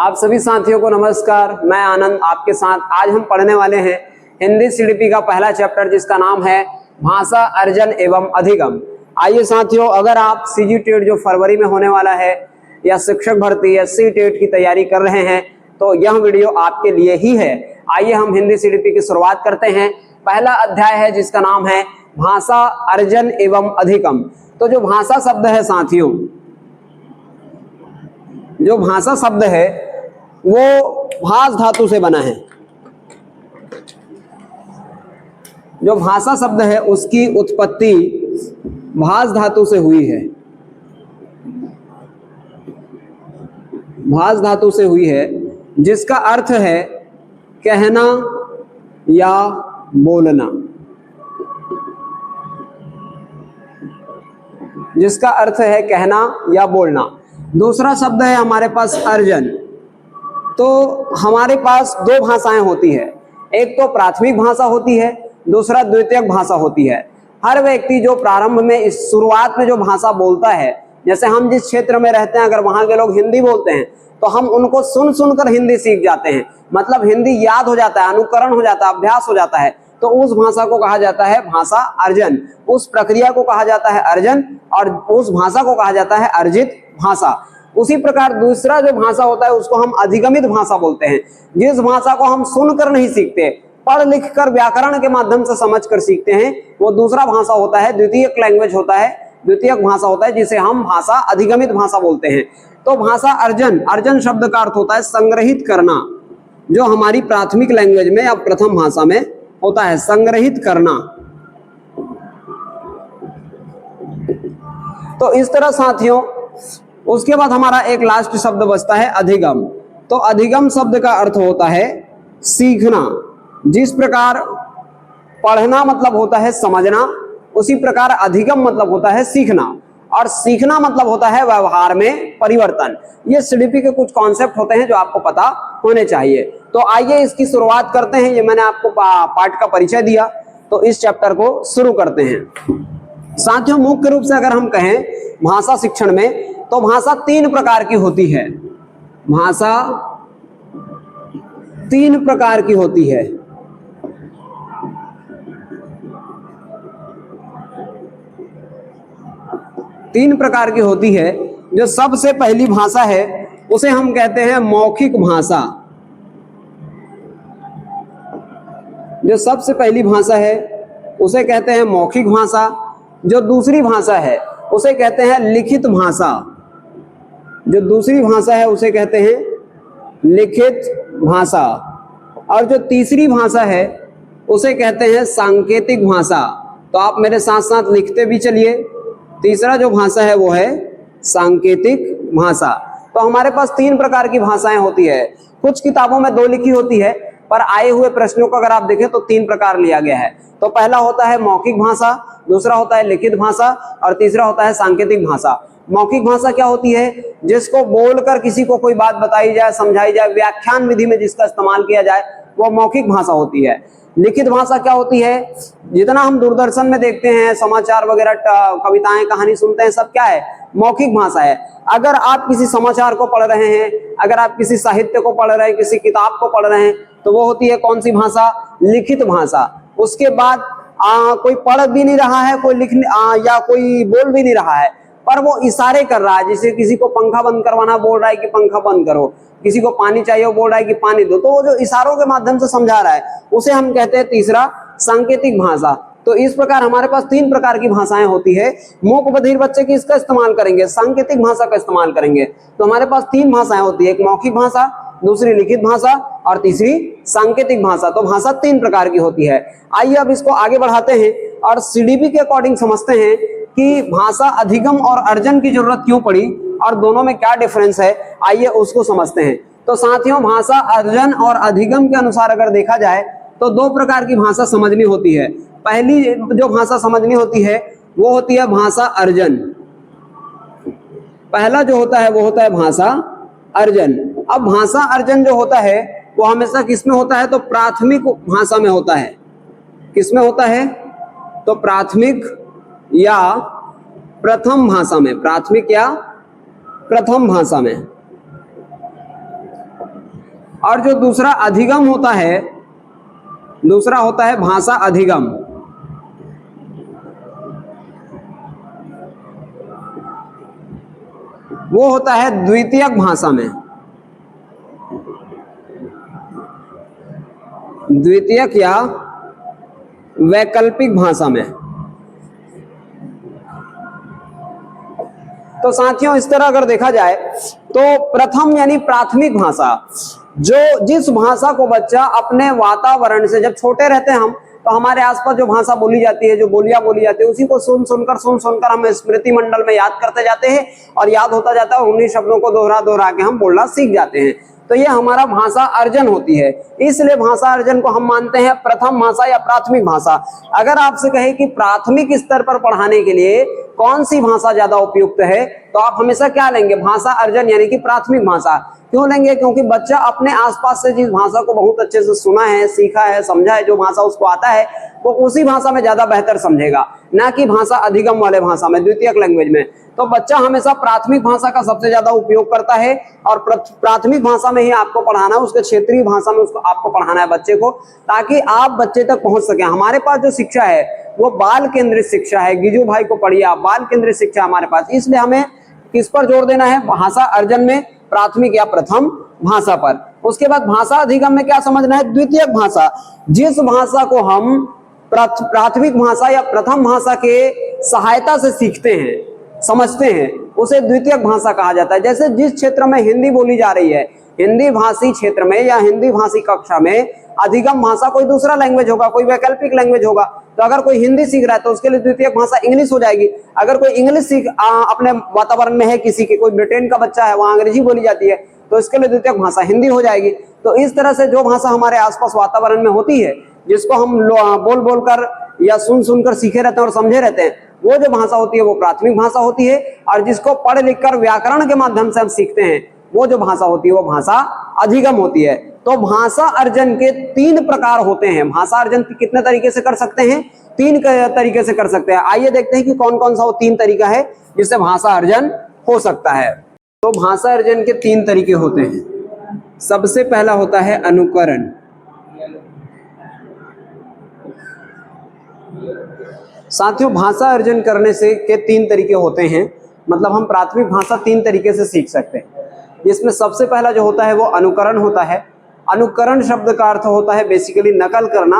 आप सभी साथियों को नमस्कार। मैं आनंद आपके साथ। आज हम पढ़ने वाले हैं हिंदी सीडीपी का पहला चैप्टर जिसका नाम है भाषा, अर्जन एवं अधिगम। आइए साथियों, अगर आप सीजी टेट जो फरवरी में होने वाला है या शिक्षक भर्ती या सी टेट की तैयारी कर रहे हैं तो यह वीडियो आपके लिए ही है। आइए हम हिंदी सीडीपी की शुरुआत करते हैं। पहला अध्याय है जिसका नाम है भाषा, अर्जन एवं अधिगम। तो जो भाषा शब्द है साथियों, जो भाषा शब्द है वो भाष धातु से बना है। जो भाषा शब्द है उसकी उत्पत्ति भाष धातु से हुई है। भाष धातु से हुई है जिसका अर्थ है कहना या बोलना। जिसका अर्थ है कहना या बोलना। दूसरा शब्द है हमारे पास अर्जन। तो हमारे पास दो भाषाएं होती है, एक तो प्राथमिक भाषा होती है, दूसरा द्वितीयक भाषा होती है। हर व्यक्ति जो प्रारंभ में इस शुरुआत में जो भाषा बोलता है, जैसे हम जिस क्षेत्र में रहते हैं अगर वहां के लोग हिंदी बोलते हैं तो हम उनको सुन सुनकर हिंदी सीख जाते हैं, मतलब हिंदी याद हो जाता है, अनुकरण हो जाता है, अभ्यास हो जाता है। तो उस भाषा को कहा जाता है भाषा अर्जन, उस प्रक्रिया को कहा जाता है अर्जन, और उस भाषा को कहा जाता है अर्जित भाषा। उसी प्रकार दूसरा जो भाषा होता है उसको हम अधिगमित भाषा बोलते हैं। जिस भाषा को हम सुनकर नहीं सीखते, पढ़ लिख कर व्याकरण के माध्यम से समझ कर सीखते हैं, वो दूसरा भाषा होता है, द्वितीयक लैंग्वेज होता है, द्वितीयक भाषा होता है, जिसे हम भाषा अधिगमित भाषा बोलते हैं। तो भाषा अर्जन, अर्जन शब्द का अर्थ होता है संग्रहित करना, जो हमारी प्राथमिक लैंग्वेज में या प्रथम भाषा में होता है, संग्रहित करना। तो इस तरह साथियों, उसके बाद हमारा एक लास्ट शब्द बचता है अधिगम। तो अधिगम शब्द का अर्थ होता है सीखना। जिस प्रकार पढ़ना मतलब होता है समझना, उसी प्रकार अधिगम मतलब होता है सीखना, और सीखना मतलब होता है व्यवहार में परिवर्तन। ये सीडीपी के कुछ कॉन्सेप्ट होते हैं जो आपको पता होने चाहिए। तो आइए इसकी शुरुआत करते हैं। ये मैंने आपको पाठ का परिचय दिया, तो इस चैप्टर को शुरू करते हैं। साथियों, मुख्य रूप से अगर हम कहें भाषा शिक्षण में तो भाषा तीन प्रकार की होती है। भाषा तीन प्रकार की होती है। तीन प्रकार की होती है। जो सबसे पहली भाषा है उसे हम कहते हैं मौखिक भाषा। जो सबसे पहली भाषा है उसे कहते हैं मौखिक भाषा। जो दूसरी भाषा है उसे कहते हैं लिखित भाषा। जो दूसरी भाषा है उसे कहते हैं लिखित भाषा। और जो तीसरी भाषा है उसे कहते हैं सांकेतिक भाषा। तो आप मेरे साथ साथ लिखते भी चलिए। तीसरा जो भाषा है वो है सांकेतिक भाषा। तो हमारे पास तीन प्रकार की भाषाएं होती है। कुछ किताबों में दो लिखी होती है, पर आए हुए प्रश्नों को अगर आप देखें तो तीन प्रकार लिया गया है। तो पहला होता है मौखिक भाषा, दूसरा होता है लिखित भाषा, और तीसरा होता है सांकेतिक भाषा। मौखिक भाषा क्या होती है? जिसको बोलकर किसी को कोई बात बताई जाए, समझाई जाए, व्याख्यान विधि में जिसका इस्तेमाल किया जाए, वो मौखिक भाषा होती है। लिखित भाषा क्या होती है? जितना हम दूरदर्शन में देखते हैं, समाचार वगैरह, कविताएं, कहानी सुनते हैं, सब क्या है? मौखिक भाषा है। अगर आप किसी समाचार को पढ़ रहे हैं, अगर आप किसी साहित्य को पढ़ रहे हैं, किसी किताब को पढ़ रहे हैं, तो वो होती है कौन सी भाषा? लिखित भाषा। उसके बाद कोई पढ़ भी नहीं रहा है, कोई या कोई बोल भी नहीं रहा है, पर वो इशारे कर रहा है। जैसे किसी को पंखा बंद करवाना, बोल रहा है कि पंखा बंद करो, किसी को पानी चाहिए, वो बोल रहा है कि पानी दो। तो वो जो इशारों के माध्यम से समझा रहा है उसे हम कहते हैं तीसरा सांकेतिक भाषा। तो इस प्रकार हमारे पास तीन प्रकार की भाषाएं होती है। मूक बधिर बच्चे की इसका इस्तेमाल करेंगे, सांकेतिक भाषा का इस्तेमाल करेंगे। तो हमारे पास तीन भाषाएं होती है, एक मौखिक भाषा, दूसरी लिखित भाषा, और तीसरी सांकेतिक भाषा। तो भाषा तीन प्रकार की होती है। आइए अब इसको आगे बढ़ाते हैं और सीडीपी के अकॉर्डिंग समझते हैं कि भाषा अधिगम और अर्जन की जरूरत क्यों पड़ी और दोनों में क्या डिफरेंस है। आइए उसको समझते हैं। तो साथियों, भाषा अर्जन और अधिगम के अनुसार अगर देखा जाए तो दो प्रकार की भाषा समझनी होती है। पहली जो भाषा समझनी होती है वो होती है भाषा अर्जन। पहला जो होता है वो होता है भाषा अर्जन। अब भाषा अर्जन जो होता है वो हमेशा किसमें होता है? तो प्राथमिक भाषा में होता है। किसमें होता है? तो प्राथमिक या प्रथम भाषा में। प्राथमिक या प्रथम भाषा में। और जो दूसरा अधिगम होता है, दूसरा होता है भाषा अधिगम। वो होता है द्वितीयक भाषा में, द्वितीयक या वैकल्पिक भाषा में। तो साथियों इस तरह अगर देखा जाए तो प्रथम यानी प्राथमिक भाषा, जो जिस भाषा को बच्चा अपने वातावरण से, जब छोटे रहते हैं हम तो हमारे आसपास जो भाषा बोली जाती है, जो बोलियां बोली जाती है, उसी को सुन सुनकर हम स्मृति मंडल में याद करते जाते हैं और याद होता जाता है, उन्हीं शब्दों को दोहरा दोहरा के हम बोलना सीख जाते हैं। तो ये हमारा भाषा अर्जन होती है। इसलिए भाषा अर्जन को हम मानते हैं प्रथम भाषा या प्राथमिक भाषा। अगर आपसे कहे कि प्राथमिक स्तर पर पढ़ाने के लिए कौन सी भाषा ज्यादा उपयुक्त है, तो आप हमेशा क्या लेंगे? भाषा अर्जन यानी कि प्राथमिक भाषा। क्यों लेंगे? क्योंकि बच्चा अपने आसपास से जिस भाषा को बहुत अच्छे से सुना है, सीखा है, समझा है, जो भाषा उसको आता है, वो उसी भाषा में ज्यादा बेहतर समझेगा, ना कि भाषा अधिगम वाले भाषा में, द्वितीयक लैंग्वेज में। तो बच्चा हमेशा प्राथमिक भाषा का सबसे ज्यादा उपयोग करता है और प्राथमिक भाषा में ही आपको पढ़ाना है, उसके क्षेत्रीय भाषा में उसको आपको पढ़ाना है बच्चे को, ताकि आप बच्चे तक पहुंच सके। हमारे पास जो शिक्षा है वो बाल केंद्रित शिक्षा है। गिजू भाई को पढ़िए आप, बाल केंद्रित शिक्षा हमारे पास। इसलिए हमें किस पर जोर देना है? भाषा अर्जन में प्राथमिक या प्रथम भाषा पर। उसके बाद भाषा अधिगम में क्या समझना है? द्वितीयक भाषा। जिस भाषा को हम प्राथमिक भाषा या प्रथम भाषा के सहायता से सीखते हैं, समझते हैं, उसे द्वितीयक भाषा कहा जाता है। जैसे जिस क्षेत्र में हिंदी बोली जा रही है, हिंदी भाषी क्षेत्र में या हिंदी भाषी कक्षा में अधिगम भाषा कोई दूसरा लैंग्वेज होगा, कोई वैकल्पिक लैंग्वेज होगा। तो अगर कोई हिंदी सीख रहा है तो उसके लिए द्वितीयक भाषा इंग्लिश हो जाएगी। अगर कोई इंग्लिश सीख अपने वातावरण में है, किसी के, कोई ब्रिटेन का बच्चा है, वहां अंग्रेजी बोली जाती है, तो इसके लिए द्वितीयक भाषा हिंदी हो जाएगी। तो इस तरह से जो भाषा हमारे आसपास वातावरण में होती है, जिसको हम बोल बोलकर या सुन सुनकर सीखे रहते हैं और समझे रहते हैं, वो जो भाषा होती है वो प्राथमिक भाषा होती है। और जिसको पढ़ लिख कर व्याकरण के माध्यम से हम सीखते हैं, वो जो भाषा होती है वो भाषा अधिगम होती है। तो भाषा अर्जन के 3 प्रकार होते हैं। भाषा अर्जन कितने तरीके से कर सकते हैं? 3 तरीके से कर सकते हैं। आइए देखते हैं कि कौन कौन सा वो 3 तरीका है जिससे भाषा अर्जन हो सकता है। तो भाषा अर्जन के 3 तरीके होते हैं। सबसे पहला होता है अनुकरण। साथियों भाषा अर्जन करने से के 3 तरीके होते हैं, मतलब हम प्राथमिक भाषा 3 तरीके से सीख सकते हैं। इसमें सबसे पहला जो होता है वो अनुकरण होता है। अनुकरण शब्द का अर्थ होता है बेसिकली नकल करना,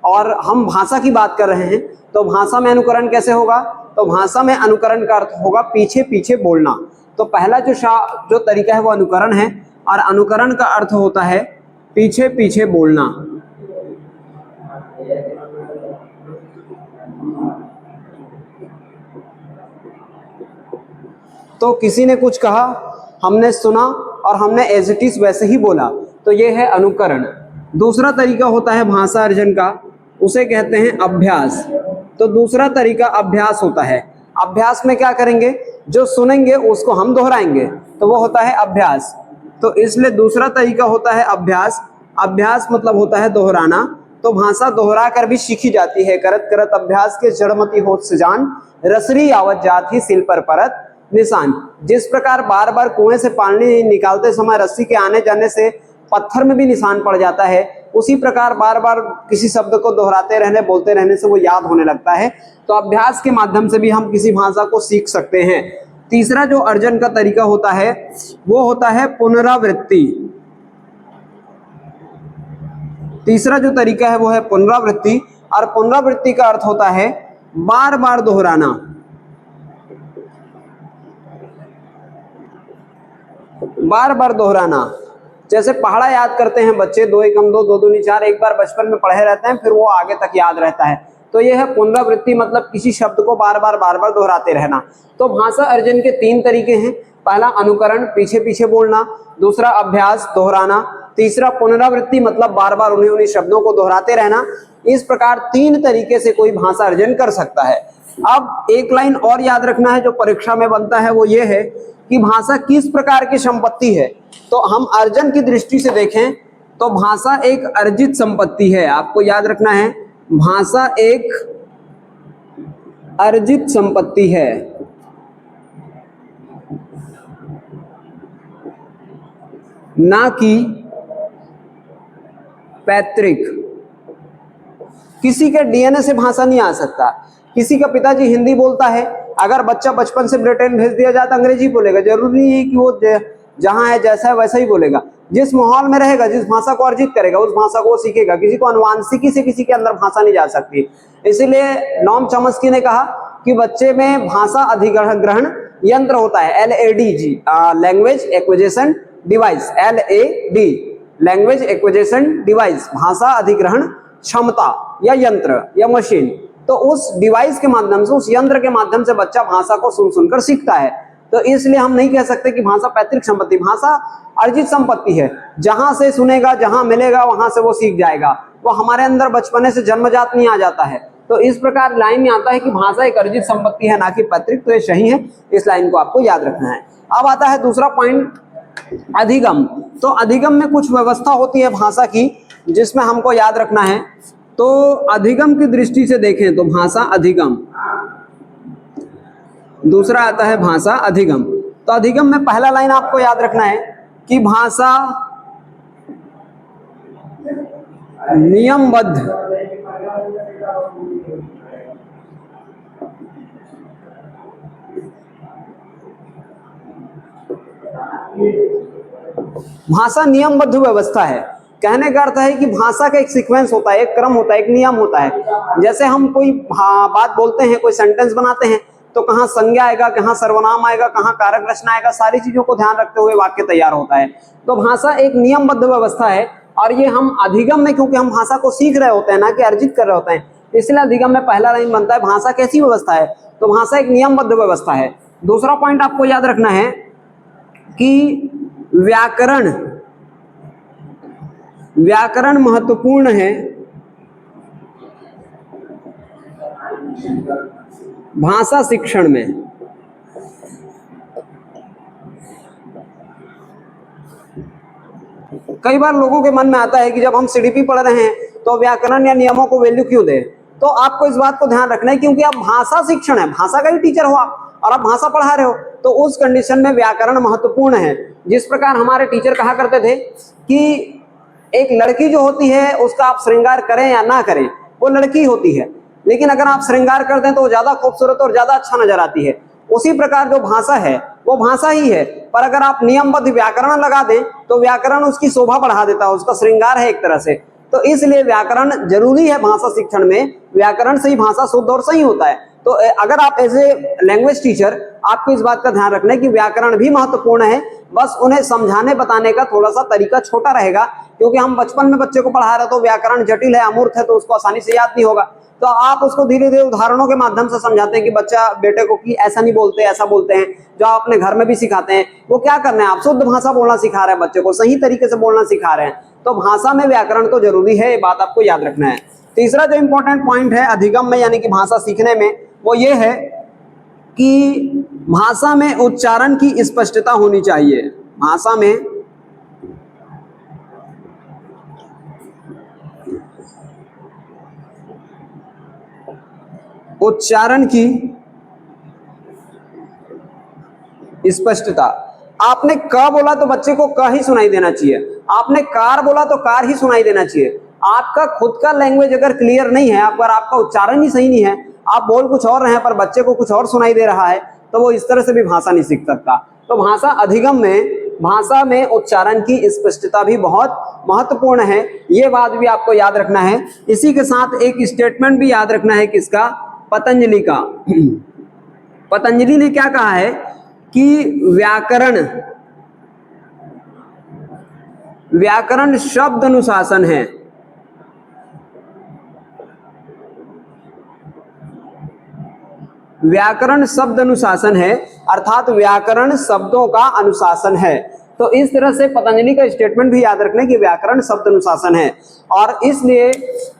और हम भाषा की बात कर रहे हैं तो भाषा में अनुकरण कैसे होगा? तो भाषा में अनुकरण का अर्थ होगा पीछे पीछे बोलना। तो पहला जो तरीका है वो अनुकरण है, और अनुकरण का अर्थ होता है पीछे पीछे बोलना। तो किसी ने कुछ कहा, हमने सुना और हमने एज इट इज वैसे ही बोला, तो ये है अनुकरण। दूसरा तरीका होता है भाषा अर्जन का, उसे कहते हैं अभ्यास। तो दूसरा तरीका अभ्यास होता है। अभ्यास में क्या करेंगे? जो सुनेंगे उसको हम दोहराएंगे, तो वो होता है अभ्यास। तो इसलिए दूसरा तरीका होता है अभ्यास। अभ्यास मतलब होता है दोहराना। तो भाषा दोहरा कर भी सीखी जाती है। करत करत अभ्यास के जड़मती होत सजान, रसरी आवत जात ही सिल पर परत निशान। जिस प्रकार बार बार कुएं से पानी निकालते समय रस्सी के आने जाने से पत्थर में भी निशान पड़ जाता है, उसी प्रकार बार बार किसी शब्द को दोहराते रहने, बोलते रहने से वो याद होने लगता है। तो अभ्यास के माध्यम से भी हम किसी भाषा को सीख सकते हैं। तीसरा जो अर्जन का तरीका होता है वो होता है पुनरावृत्ति। तीसरा जो तरीका है वो है पुनरावृत्ति, और पुनरावृत्ति का अर्थ होता है बार बार दोहराना। बार बार दोहराना। जैसे पहाड़ा याद करते हैं बच्चे, 2 एकम 2, 2 दूनी 4, एक बार बचपन में पढ़े रहते हैं, फिर वो आगे तक याद रहता है। तो यह है पुनरावृत्ति, मतलब किसी शब्द को बार बार दोहराते रहना। तो भाषा अर्जन के 3 तरीके हैं। पहला अनुकरण, पीछे पीछे बोलना। दूसरा अभ्यास, दोहराना। तीसरा पुनरावृत्ति, मतलब बार बार उन्हीं शब्दों को दोहराते रहना। इस प्रकार 3 तरीके से कोई भाषा अर्जन कर सकता है। अब एक लाइन और याद रखना है जो परीक्षा में बनता है, वो ये है कि भाषा किस प्रकार की संपत्ति है। तो हम अर्जन की दृष्टि से देखें तो भाषा एक अर्जित संपत्ति है। आपको याद रखना है, भाषा एक अर्जित संपत्ति है, ना कि पैतृक। किसी के डीएनए से भाषा नहीं आ सकता। किसी का पिताजी हिंदी बोलता है, अगर बच्चा बचपन से ब्रिटेन भेज दिया जाए तो अंग्रेजी बोलेगा। जरूरी नहीं है कि वो जहां है जैसा है वैसा ही बोलेगा। जिस माहौल में रहेगा, जिस भाषा को अर्जित करेगा, उस भाषा को वो सीखेगा। किसी को अनुवांशिकी से किसी के अंदर भाषा नहीं जा सकती। इसीलिए नॉम चॉम्स्की ने कहा कि बच्चे में भाषा अधिग्रहण यंत्र होता है, LADG, language acquisition device, LAD, language acquisition device, भाषा अधिग्रहण क्षमता या यंत्र या मशीन। तो उस डिवाइस के माध्यम से, उस यंत्र के माध्यम से बच्चा भाषा को सुन सुनकर सीखता है। तो इसलिए हम नहीं कह सकते कि भाषा पैतृक संपत्ति। भाषा अर्जित संपत्ति है, जहां से सुनेगा, जहां मिलेगा, वहां से वो सीख जाएगा। वो हमारे अंदर बचपने से जन्मजात नहीं आ जाता है। तो इस प्रकार लाइन में आता है कि भाषा एक अर्जित संपत्ति है, ना कि पैतृक। तो ये सही है, इस लाइन को आपको याद रखना है। अब आता है दूसरा पॉइंट, अधिगम। तो अधिगम में कुछ व्यवस्था होती है भाषा की, जिसमें हमको याद रखना है। तो अधिगम की दृष्टि से देखें तो भाषा अधिगम, दूसरा आता है भाषा अधिगम। तो अधिगम में पहला लाइन आपको याद रखना है कि भाषा नियमबद्ध भाषा नियमबद्ध व्यवस्था है। कहने का अर्थ है कि भाषा का एक सीक्वेंस होता है, एक क्रम होता है, एक नियम होता है। जैसे हम कोई बात बोलते हैं, कोई सेंटेंस बनाते हैं, तो कहाँ संज्ञा आएगा, कहाँ सर्वनाम आएगा, कहाँ कारक रचना आएगा, सारी चीजों को ध्यान रखते हुए वाक्य तैयार होता है। तो भाषा एक नियमबद्ध व्यवस्था है। और ये हम अधिगम में, क्योंकि हम भाषा को सीख रहे होते हैं, ना कि अर्जित कर रहे होते हैं, इसलिए अधिगम में पहला लाइन बनता है भाषा कैसी व्यवस्था है। तो भाषा एक नियमबद्ध व्यवस्था है। दूसरा पॉइंट आपको याद रखना है कि व्याकरण महत्वपूर्ण है भाषा शिक्षण में। कई बार लोगों के मन में आता है कि जब हम सीडीपी पढ़ रहे हैं तो व्याकरण या नियमों को वैल्यू क्यों दें। तो आपको इस बात को ध्यान रखना है, क्योंकि आप भाषा शिक्षण है, भाषा का ही टीचर हो आप, और आप भाषा पढ़ा रहे हो, तो उस कंडीशन में व्याकरण महत्वपूर्ण है। जिस प्रकार हमारे टीचर कहा करते थे कि एक लड़की जो होती है उसका आप श्रृंगार करें या ना करें, वो लड़की होती है, लेकिन अगर आप श्रृंगार कर दें तो वो ज्यादा खूबसूरत और ज्यादा अच्छा नजर आती है। उसी प्रकार जो भाषा है वो भाषा ही है, पर अगर आप नियमबद्ध व्याकरण लगा दें तो व्याकरण उसकी शोभा बढ़ा देता है, उसका श्रृंगार है एक तरह से। तो इसलिए व्याकरण जरूरी है भाषा शिक्षण में। व्याकरण से ही भाषा शुद्ध और सही होता है। तो अगर आप एज ए लैंग्वेज टीचर, आपको इस बात का ध्यान रखना है कि व्याकरण भी महत्वपूर्ण है, बस उन्हें समझाने बताने का थोड़ा सा तरीका छोटा रहेगा। क्योंकि हम बचपन में बच्चे को पढ़ा रहे तो व्याकरण जटिल है, अमूर्त है, तो उसको आसानी से याद नहीं होगा। तो आप उसको धीरे धीरे उदाहरणों के माध्यम से समझाते हैं कि बच्चा, बेटे को कि ऐसा नहीं बोलते, ऐसा बोलते हैं, जो आप अपने घर में भी सिखाते हैं। वो क्या करना है, आप शुद्ध भाषा बोलना सिखा रहे हैं, बच्चे को सही तरीके से बोलना सिखा रहे हैं। तो भाषा में व्याकरण तो जरूरी है, ये बात आपको याद रखना है। तीसरा जो इंपॉर्टेंट पॉइंट है अधिगम में, यानी कि भाषा सीखने में, वो ये है कि भाषा में उच्चारण की स्पष्टता होनी चाहिए। भाषा में उच्चारण की स्पष्टता। आपने क बोला तो बच्चे को क ही सुनाई देना चाहिए, आपने कार बोला तो कार ही सुनाई देना चाहिए। आपका खुद का लैंग्वेज अगर क्लियर नहीं है, अगर आपका उच्चारण ही सही नहीं है, आप बोल कुछ और रहे हैं पर बच्चे को कुछ और सुनाई दे रहा है, तो वो इस तरह से भी भाषा नहीं सीख सकता। तो भाषा अधिगम में, भाषा में उच्चारण की स्पष्टता भी बहुत महत्वपूर्ण है, ये बात भी आपको याद रखना है। इसी के साथ एक स्टेटमेंट भी याद रखना है, किसका, पतंजलि का। पतंजलि ने क्या कहा है कि व्याकरण शब्द अनुशासन है। व्याकरण शब्द अनुशासन है, अर्थात व्याकरण शब्दों का अनुशासन है। तो इस तरह से पतंजलि का स्टेटमेंट भी याद रखना कि व्याकरण शब्द अनुशासन है। और इसलिए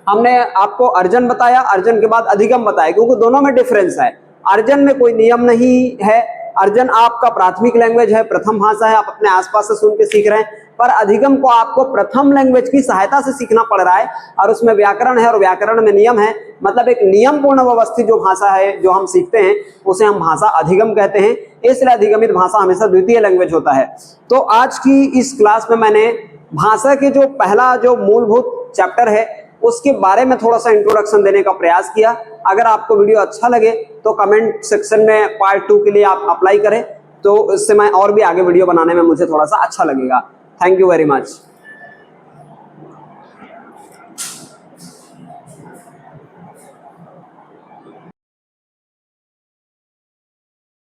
हमने आपको अर्जन बताया, अर्जन के बाद अधिगम बताया, क्योंकि दोनों में डिफरेंस है। अर्जन में कोई नियम नहीं है, अर्जन आपका प्राथमिक लैंग्वेज है, प्रथम भाषा है, आप अपने आसपास से सुन के सीख रहे हैं। पर अधिगम को आपको प्रथम लैंग्वेज की सहायता से सीखना पड़ रहा है, और उसमें व्याकरण है और व्याकरण में नियम है। मतलब एक नियम पूर्ण व्यवस्थित जो भाषा है, जो हम सीखते हैं, उसे हम भाषा अधिगम कहते हैं। इसलिए अधिगमित भाषा हमेशा द्वितीय लैंग्वेज होता है। तो आज की इस क्लास में मैंने भाषा के जो पहला जो मूलभूत चैप्टर है उसके बारे में थोड़ा सा इंट्रोडक्शन देने का प्रयास किया। अगर आपको वीडियो अच्छा लगे तो कमेंट सेक्शन में पार्ट 2 के लिए आप अप्लाई करें, तो इससे मैं और भी आगे वीडियो बनाने में मुझे थोड़ा सा अच्छा लगेगा। Thank you very much.